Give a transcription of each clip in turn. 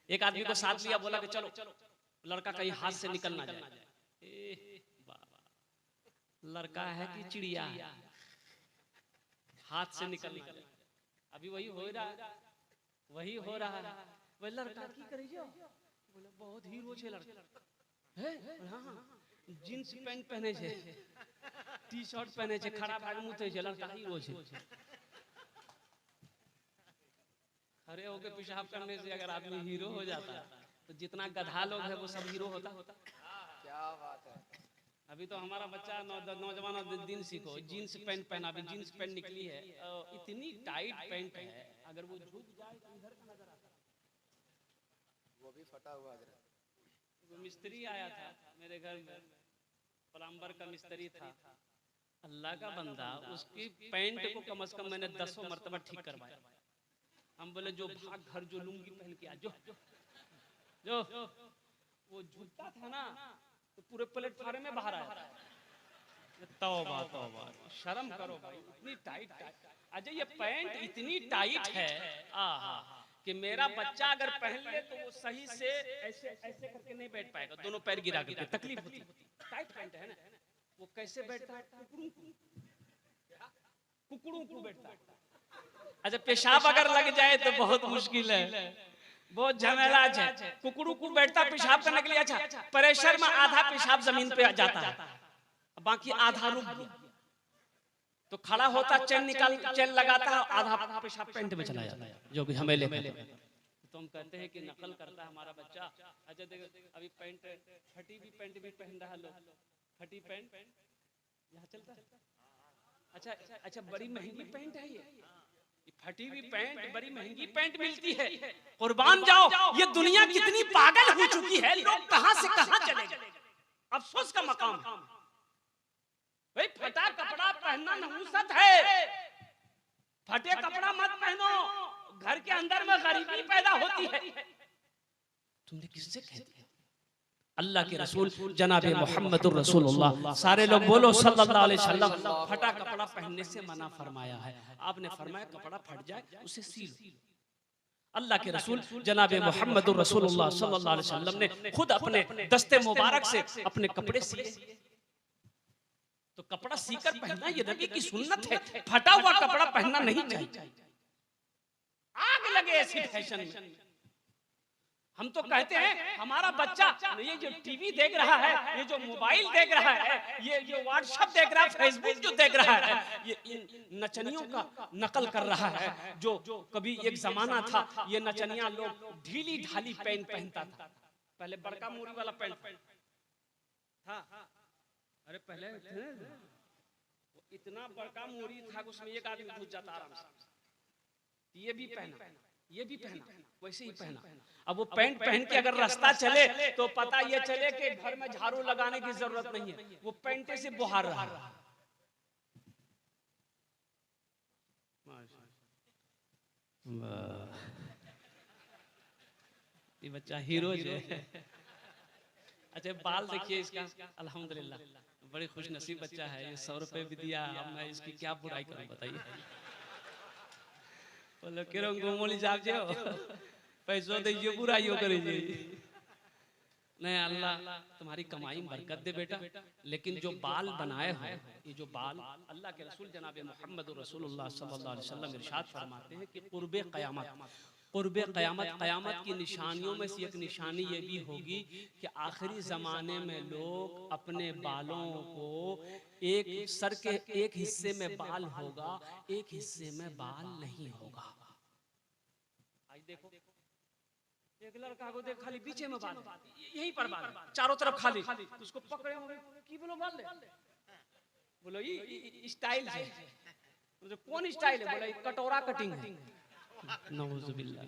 एक आदमी को साथ लिया, बोला कि चलो, लड़का कहीं हाथ से निकल ना जाए। लड़का है कि चिड़िया, हाथ से निकल ना जाए। अभी वही हो रहा है, वही हो रहा है। वह लड़का की करे जो, बोले बहुत हीरो छे लड़का है। हां, जींस पैंट पहने छे, टी शर्ट पहने छे, खड़ा भाग मुते छे, लड़का हीरो छे। खड़े होके पेशाब करने से अगर आदमी हीरो हो जाता तो जितना गधा लोग है वो सब हीरो होता। क्या बात है। अभी तो हमारा बच्चा नौजवान दिन सीखो, जीन्स पैंट पहना। अभी जीन्स पैंट निकली है, इतनी टाइट पैंट है, अगर वो झुक जाए तो इधर का नजर आता है, वो भी फटा हुआ है। वो मिस्त्री आया था मेरे घर में, प्लम्बर का मिस्त्री था, अल्लाह का बंदा, उसकी पैंट को कम से कम मैंने 10 मरतबा ठीक करवाया। हम बोले जो भाग घर, जो लुंगी पहन के आ, जो वो झुकता था ना तो पूरे प्लेटफार्म में बाहर आया। तौबा तौबा, शर्म करो भाई, इतनी टाइट। अजय ये पैंट इतनी टाइट है कि मेरा बच्चा अगर पहन ले तो वो सही से ऐसे ऐसे करके नहीं बैठ पाएगा, दोनों पैर गिरा के तकलीफ होती। टाइट पैंट है ना, वो कैसे बैठता है, कुकड़ू को बैठता है। अच्छा, पेशाब अगर लग जाए तो बहुत मुश्किल है, बहुत झमेला है। कुकड़ू को बैठता पेशाब करने के लिए। अच्छा, प्रेशर में आधा पेशाब जमीन पे जाता है, बाकी आधा रुक गया तो खड़ा होता, चेन लगाता है, आधा पेशाब पैंट में चला जाता है, जो भी झमेले में। तो हम कहते हैं कि नकल करता है हमारा बच्चा। अच्छा देखो, अभी पैंट, फटी भी पैंट भी पहन रहा लोग, फटी पैंट यहाँ चलता है। अच्छा, बड़ी महंगी पैंट है ये फटी हुई पैंट, बड़ी महंगी पैंट मिलती है। कुर्बान जाओ, ये दुनिया कितनी पागल हो चुकी है, लोग कहां से कहां चले गए। अफसोस का मकाम है भाई, फटा कपड़ा पहनना नहुसत है। फटे कपड़ा मत पहनो, घर के अंदर में गरीबी पैदा होती है। तुमने किससे कह दिया? अल्लाह के रसूल जनाबे मोहम्मदुर रसूलुल्लाह, सारे लोग बोलो सल्लल्लाहु अलैहि वसल्लम, फटा कपड़ा पहनने से मना फरमाया है। आपने फरमाया कपड़ा फट जाए उसे सी लो। अल्लाह के रसूल जनाबे मोहम्मदुर रसूलुल्लाह सल्लल्लाहु अलैहि वसल्लम ने खुद अपने दस्ते मुबारक से अपने कपड़े सिए। तो कपड़ा सीकर पहनना ये नबी की सुन्नत है, फटा हुआ कपड़ा पहनना नहीं चाहिए। आग लगे ऐसी फैशन में। हम तो कहते हैं हमारा बच्चा ये जो टीवी देख रहा है, ये जो मोबाइल देख रहा है, ये जो व्हाट्सएप देख रहा है, फेसबुक जो देख रहा है, ये इन नचनियों का नकल कर रहा है। जो कभी एक जमाना था ये नचनिया लोग ढीली ढाली पैंट पहनता था। पहले बड़का मोरी वाला पैंट था, अरे पहले इतना बड़का मोरी था उसमें एक आदमी घुस जाता आराम से। ये भी पहना, ये भी पहना, वैसे ही पहना। अब वो पैंट पहन के अगर रास्ता चले तो पता ये चले कि घर में झाड़ू लगाने की जरूरत नहीं है, वो पैंटे से बुहार रहा। ये बच्चा हीरो है। अच्छा, बाल देखिए इसका, अल्हम्दुलिल्लाह बड़ी खुश नसीब बच्चा है। ये 100 रुपए भी दिया, अब मैं इसकी क्या बुराई करूं बताइए। बोलो केरो गोमोली जाब जो पैसों दे जो बुराइयों करे जी। नहीं, अल्लाह तुम्हारी कमाई में बरकत दे बेटा। लेकिन जो बाल बनाए हो, ये जो बाल, अल्लाह के रसूल जनाब मोहम्मद रसूलुल्लाह सल्लल्लाहु अलैहि वसल्लम इरशाद फरमाते हैं कि कुर्बे क़यामत, कुर्बे क़यामत, क़यामत की निशानियों में से एक निशानी ये भी होगी कि आखिरी ज़माने में लोग अपने बालों को एक सर के एक हिस्से में बाल होगा, एक हिस्से में बाल नहीं होगा। आज देखो एक लड़का को देख, खाली पीछे में बाल, यहीं पर बाल, चारों तरफ खाली, उसको पकड़े होंगे की बोलो बाल ले, बोलो ये स्टाइल है। तो कौन स्टाइल है? बोला कटोरा कटिंग है। नऊजुबिल्लाह,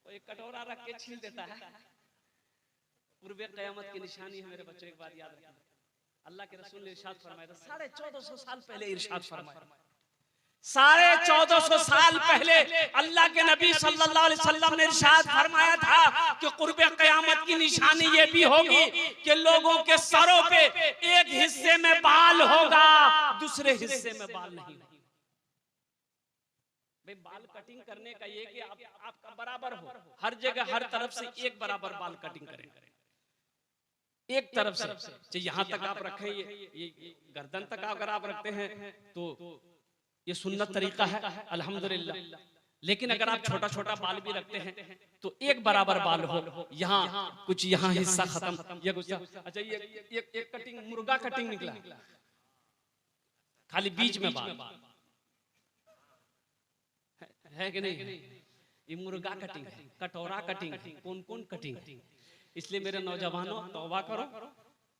वो एक कटोरा रख के छील देता है। पूर्वे क़यामत की निशानी है मेरे बच्चों। एक बात याद रखना, अल्लाह के रसूल ने इरशाद फरमाया था 1450 साल पहले, इरशाद फरमाया 1450 साल पहले अल्लाह के नबी सल्लल्लाहु अलैहि वसल्लम ने इरशाद फरमाया था कि कुर्बे क़यामत की निशानी ये भी होगी कि लोगों के सरों पे एक हिस्से में बाल होगा, दूसरे हिस्से में बाल नहीं होगा। भाई बाल कटिंग करने का ये कि आपका बराबर हो, हर जगह हर तरफ से एक बराबर बाल कटिंग करें, एक तरफ से चाहे यहाँ तक आप रखें, ये गर्दन तक अगर आप रखते हैं तो ये सुन्नत तरीका है अल्हम्दुलिल्लाह। लेकिन अगर आप छोटा छोटा बाल भी रखते हैं तो एक बराबर बाल हो, यहाँ कुछ यहाँ हिस्सा खत्म, ये कुछ अच्छा, ये कटिंग मुर्गा कटिंग निकला, खाली बीच में बाल है कि नहीं? ये मुर्गा कटिंग है, कटोरा कटिंग है, कौन कौन कटिंग है। इसलिए मेरे नौजवानों तौबा करो,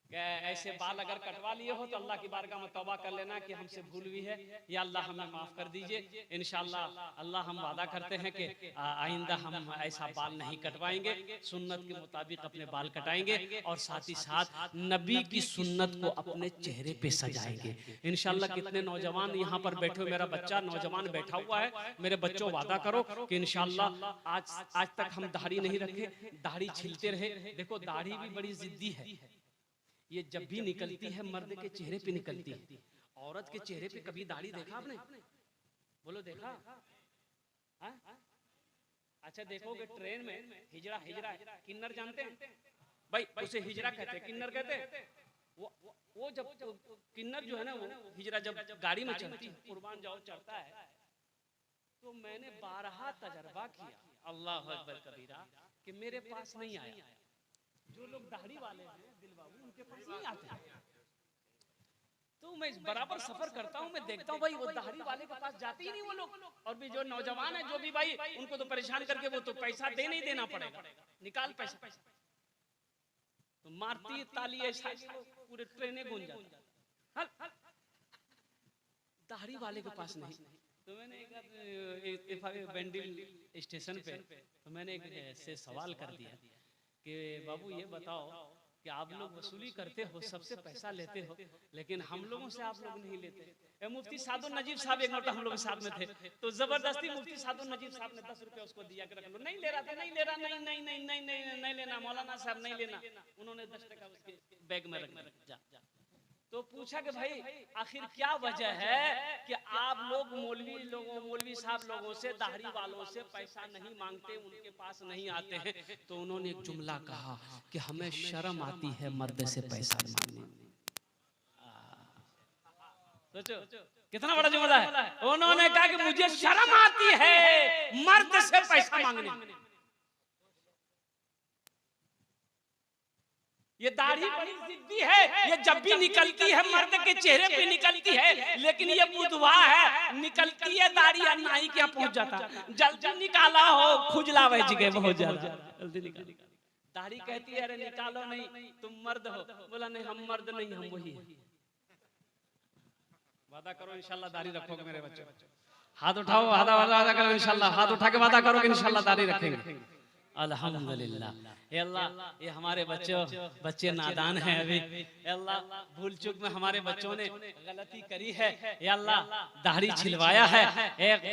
ऐसे बाल अगर कटवा लिए हो तो अल्लाह की बारगाह में तौबा कर लेना कि हमसे भूल हुई है, या अल्लाह हमें माफ कर दीजिए। इंशाअल्लाह अल्लाह हम वादा करते हैं कि आइंदा हम ऐसा बाल नहीं कटवाएंगे, सुन्नत के मुताबिक अपने बाल कटाएंगे और साथ ही साथ नबी की सुन्नत को अपने चेहरे पे सजाएंगे इंशाअल्लाह। कितने नौजवान यहाँ पर बैठे हो, मेरा बच्चा नौजवान बैठा हुआ है, मेरे बच्चों वादा करो कि इंशाअल्लाह आज तक हम दाढ़ी नहीं रखे, दाढ़ी छिलते रहे। देखो दाढ़ी भी बड़ी जिद्दी है, ये जब भी निकलती है मर्द के चेहरे पे निकलती है, औरत के चेहरे पे कभी दाढ़ी देखा आपने? बोलो देखा? हा? अच्छा देखोगे ट्रेन में हिजड़ा हिजड़ा किन्नर जानते हैं भाई, उसे हिजड़ा कहते हैं, किन्नर कहते हैं। वो जब किन्नर जो है ना, वो हिजड़ा जब गाड़ी में चलती है, कुर्बान जाओ चढ़ता है, तो मैंने 12 तजर्बा किया, अल्लाह अकबर कबीरा, कि मेरे पास नहीं आया। जो लोग दाढ़ी वाले हैं दिल बाबू, उनके पास नहीं आते। तो मैं बराबर सफर करता हूँ, मैं देखता हूँ भाई वो दाढ़ी वाले के पास जाते ही नहीं वो लोग। और भी जो नौजवान है जो भी भाई, उनको तो परेशान करके वो तो पैसा देना ही देना पड़ेगा, निकाल पैसा, तो मारती ताली ऐसा पूरे ट्रेनें गूंज जाती, दाढ़ी वाले के पास नहीं। तो मैंने एक बैंडिल स्टेशन पे तो मैंने एक से सवाल कर दिया कि बाबू ये बताओ कि आप लोग वसूली करते हो, सबसे पैसा लेते हो, लेकिन हम लोगों से आप लोग नहीं लेते। मुफ्ती सादुल नजीब साहब एक मरतबा हम लोग के साथ में थे, तो जबरदस्ती मुफ्ती सादुल नजीब साहब ने 10 रुपए उसको दिया कि रख लो। नहीं ले रहा था, नहीं ले रहा, नहीं नहीं नहीं नहीं नहीं नहीं लेना मौलाना साहब, नहीं लेना। उन्होंने 10 टका उसके बैग में रख दिया। तो पूछा कि भाई आखिर क्या वजह है कि आप लोग मौलवी साहब लोगों से, दाढ़ी वालों से पैसा नहीं मांगते, उनके पास नहीं आते हैं? तो उन्होंने एक जुमला कहा कि हमें शर्म आती है मर्द से पैसा मांगने। सोचो कितना बड़ा जुमला है। उन्होंने कहा कि मुझे शर्म आती है मर्द से पैसा मांगने में। ये दाढ़ी बड़ी जिद्दी है, ये जब भी निकलती है मर्द के चेहरे पे निकलती है, लेकिन ये बुधवा है, निकलती है दाढ़ी नाई के यहाँ पहुंच जाता। जल्दी निकाला हो खुजला बच गए बहुत ज्यादा, जल्दी निकाल। दाढ़ी कहती है अरे निकालो नहीं, तुम मर्द हो। बोला नहीं हम मर्द नहीं, हम वही है। वादा करो इंशाल्लाह दाढ़ी रखोगे मेरे बच्चे, हाथ उठाओ, वादा करो इंशाल्लाह, हाथ उठा के वादा करो कि इंशाल्लाह दाढ़ी रखेंगे। अल्हम्दुलिल्लाह। अल्लाह ये हमारे बच्चे नादान हैं अभी, अल्लाह भूल चूक में हमारे बच्चों ने गलती करी है, अल्लाह दाढ़ी छिलवाया है,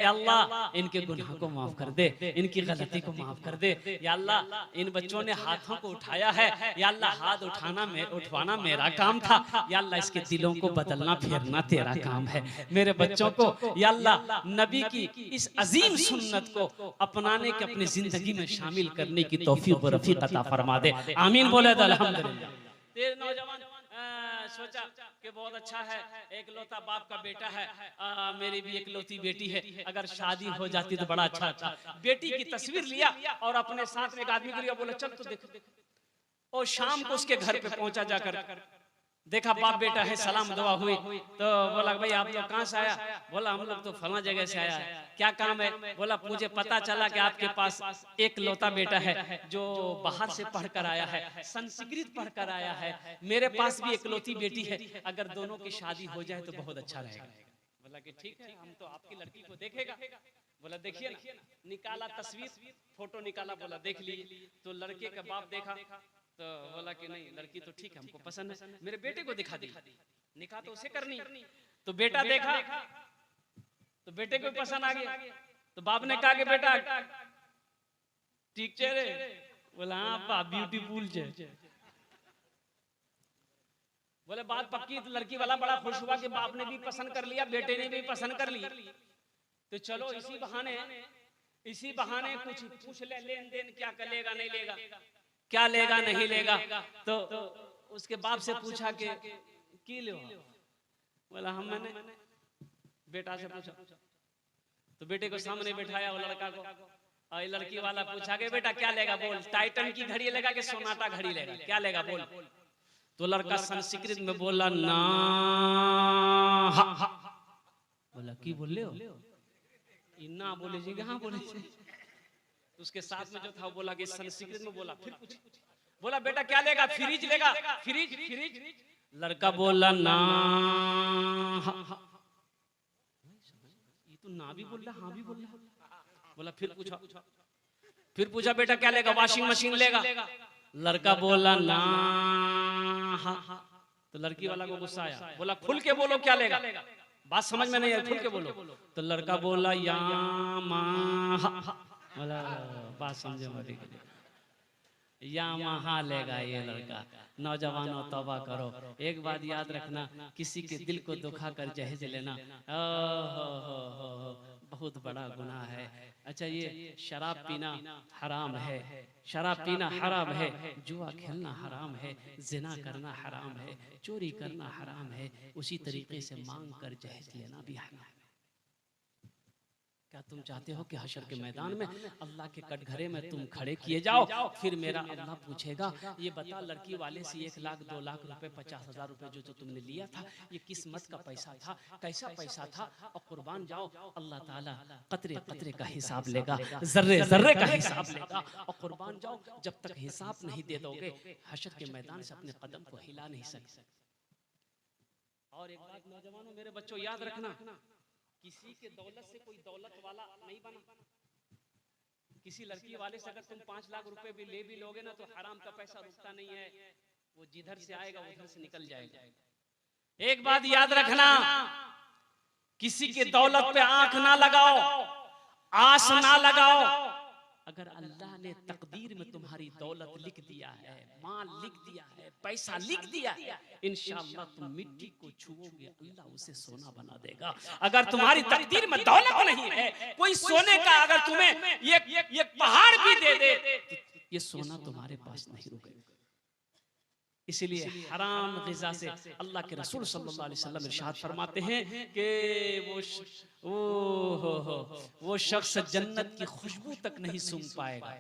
अल्लाह इनके गुनाह को माफ कर दे, इनकी गलती को माफ कर दे। या अल्लाह इन बच्चों ने हाथों को उठाया है, या अल्लाह हाथ उठवाना मेरा काम था, या अल्लाह इसके दिलों को बदलना फेरना तेरा काम है। मेरे बच्चों को या अल्लाह नबी की इस अजीम सुन्नत को अपनाने के अपनी जिंदगी में शामिल करने की तौफीक व रफीक अता फरमा दे, आमीन बोले तो अल्हम्दुलिल्लाह। तेरे नौजवान सोचा कि बहुत अच्छा है, एक लौता बाप का बेटा है, मेरी भी एक लौती बेटी है, अगर शादी हो जाती तो बड़ा अच्छा था। बेटी की तस्वीर लिया और अपने साथ में एक आदमी को लिया, बोला चल तो देख। और शाम को उसके घर पे पहुंचा, जाकर देखा बाप बेटा है, सलाम दुआ हुई, तो बोला भाई आप लोग कहाँ से आया? बोला हम लोग तो फला जगह से आया है। क्या काम है? बोला मुझे पता चला कि आपके पास एक लौता बेटा है जो बाहर से पढ़कर आया है, संस्कृत पढ़कर आया है, मेरे पास भी एक लौती बेटी है, अगर दोनों की शादी हो जाए तो बहुत अच्छा रहेगा। बोला कि ठीक है, हम तो आपकी लड़की को देखेगा। बोला देखिए ना, निकाला तस्वीर, फोटो निकाला, बोला देख ली। तो लड़के का बाप देखा तो बोला कि नहीं लड़की तो ठीक है, हमको पसंद है, मेरे बेटे को दिखा दी। निकाह तो उसे करनी। तो बेटा देखा तो बेटे को पसंद आ गया। तो बाप ने कहा कि बेटा ठीक रे? बोला हाँ ब्यूटीफुल छे। बोले बात पक्की। तो लड़की वाला बड़ा खुश हुआ कि बाप ने भी पसंद कर लिया, बेटे ने भी पसंद कर ली। तो चलो इसी बहाने कुछ पूछ ले, लेन देन क्या करेगा नहीं लेगा, क्या लेगा नहीं लेगा। तो उसके बाप से पूछा कि की लो, बोला हम मैंने बेटा से पूछा। तो बेटे को सामने बैठाया वो लड़का को, और लड़की वाला पूछा कि बेटा क्या लेगा, बोल टाइटन की घड़ी लेगा कि सोनाटा घड़ी लेगा, क्या लेगा बोल। तो लड़का संस्कृत में बोला ना, बोला की बोले हो, ना बोले जी हाँ बोले। तो उसके साथ में जो था वो बोला कि संस्कृत में बोला, फिर पूछ, बोला बेटा क्या लेगा, फ्रिज लेगा, फ्रिज। लड़का बोला ना, ये तो ना भी बोल रहा हाँ भी बोल रहा। बोला फिर पूछा बेटा क्या लेगा, वॉशिंग मशीन लेगा। लड़का बोला ना। तो लड़की वाला को गुस्सा आया, बोला खुल के बोलो क्या लेगा, बात समझ में नहीं आई, खुल के बोलो। तो लड़का बोला यामाहा, बोला बात समझे मरी, यामाहा लेगा ये लड़का। नौजवानों तौबा करो, एक बात याद रखना, किसी के दिल को दुखा कर जहेज लेना बहुत बड़ा गुनाह है। अच्छा ये शराब पीना हराम है, शराब पीना हराम है, जुआ खेलना हराम है, जिना करना हराम है, चोरी करना हराम है, उसी तरीके से मांग कर जहेज लेना भी हराम है। क्या तुम चाहते हो कि हशर के मैदान में अल्लाह के कटघरे में तुम खड़े किए जाओ, फिर मेरा अल्लाह पूछेगा ये बता लड़की वाले से 1 लाख 2 लाख रुपए 50,000 रुपए जो तुमने लिया था ये किस मत का पैसा था, कैसा पैसा था, और कुर्बान जाओ अल्लाह ताला कतरे कतरे का हिसाब लेगा, जर्रे जर्रे का हिसाब लेगा, और कुर्बान जाओ जब तक हिसाब नहीं दे दोगे हशर के मैदान से अपने कदम को हिला नहीं सकते। और एक बात नौजवानों मेरे बच्चों याद रखना, किसी के दौलत से कोई दौलत वाला नहीं बना। किसी लड़की वाले से अगर तुम 5 लाख रुपए भी ले भी लोगे ना तो हराम का पैसा रुकता नहीं है, वो जिधर से आएगा उधर से निकल जाएगा। एक बात याद रखना, किसी के दौलत पे आंख ना लगाओ, आस ना लगाओ। अगर अल्लाह ने तकदीर में तुम्हारी दौलत लिख दिया है, माल लिख दिया है, पैसा लिख दिया है, इंशाअल्लाह तुम मिट्टी को छुओगे अल्लाह उसे सोना बना देगा। अगर तुम्हारी तकदीर में दौलत नहीं है, कोई सोने का अगर तुम्हें ये पहाड़ भी दे दे तो ये सोना तुम्हारे पास नहीं रुकेगा। इसलिए हराम ग़िज़ा से अल्लाह के रसूल सल्लल्लाहु अलैहि वसल्लम इरशाद फरमाते हैं कि वो शख्स जन्नत की खुशबू तक नहीं सूंघ पाएगा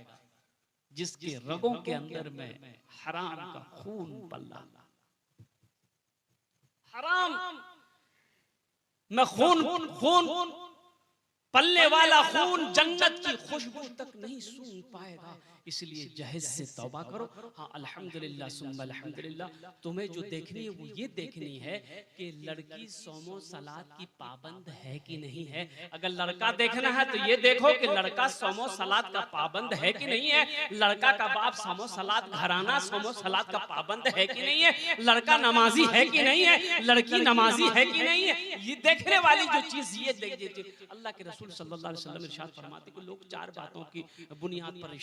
जिसके रगों के अंदर में हराम का खून पल्ला। हराम में खून पल्ले वाला खून जन्नत की खुशबू तक नहीं सूंघ पाएगा। इसलिए जहेज से तौबा करो। हाँ अल्हम्दुलिल्लाह सुम्मा अल्हम्दुलिल्लाह, तुम्हें जो देखनी है वो ये देखनी है कि लड़की सोमो सलात की पाबंद है कि नहीं है। अगर लड़का देखना है तो ये देखो कि लड़का सोमो सलात का पाबंद है कि नहीं है, लड़का का बाप सोमो सलात घराना सोमो सलात का पाबंद है कि नहीं है, लड़का नमाजी है कि नहीं है, लड़की नमाजी है कि नहीं है, ये देखने वाली जो चीज ये देख। अल्लाह के रसूल सल्लल्लाहु अलैहि वसल्लम इरशाद फरमाते कि लोग 4 बातों की बुनियाद पर